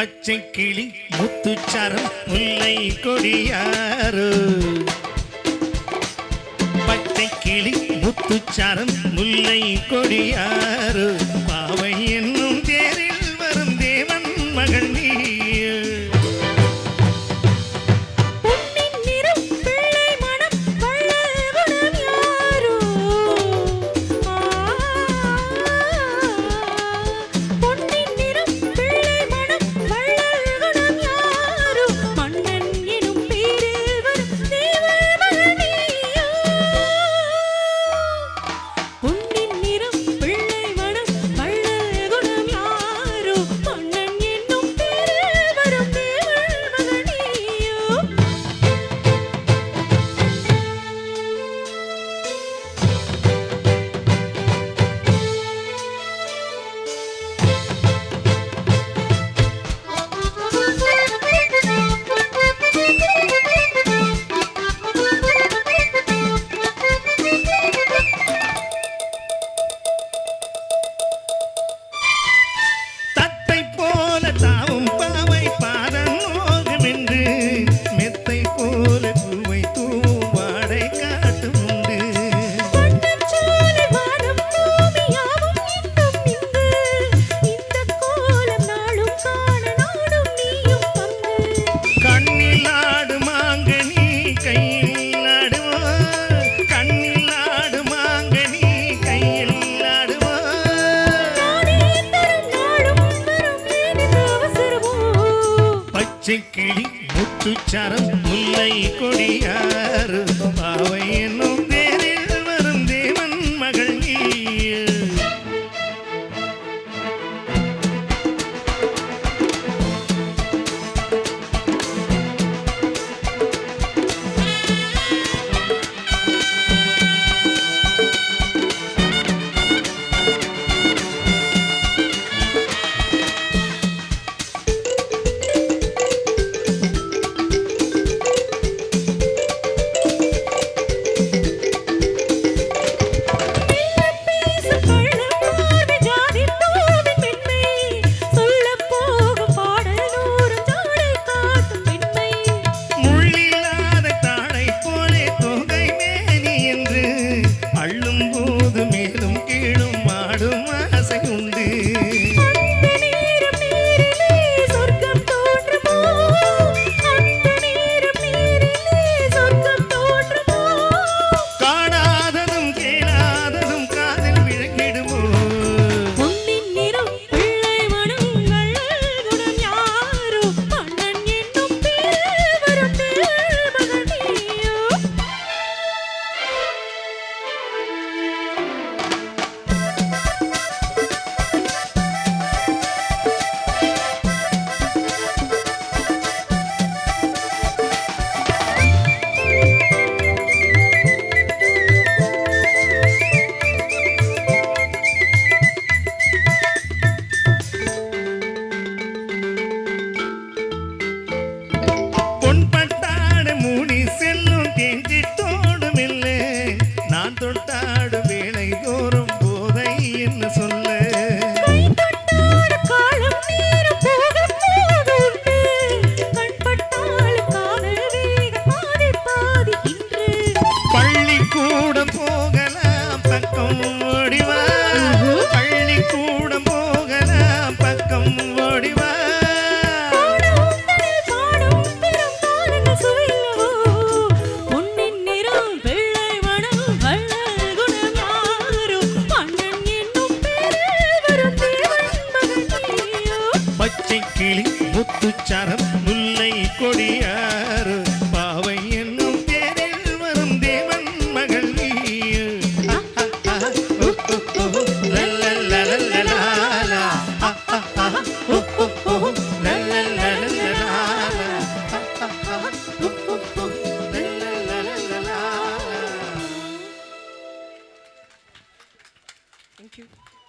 பச்சை கிளி முத்துச்சரம் முல்லை கொடியாரோ பச்சை கிளி முத்துச்சரம் முல்லை கொடியாரோ பாவை என்னும் தேரில் வரும் தேவன் மகள் நீ கிளி முத்துச்சரம் முல்லை கொடியாறு பாவை என்னும் தேரில் வரும் தேவன் மகள் நீ தொட்டாடும் வேளை தோறும் போதை என்ன சொல்ல பள்ளிக்கூடம் போகலாம் பக்கம் ஓடிவா பள்ளிக்கூடம் போகலாம் பக்கம் ஓடிவா பச்சை கிளி முத்துச்சரம் முல்லை கொடியாறு பாவை என்னும் தேரில் வரும் தேவன் மகள் நீ Thank you.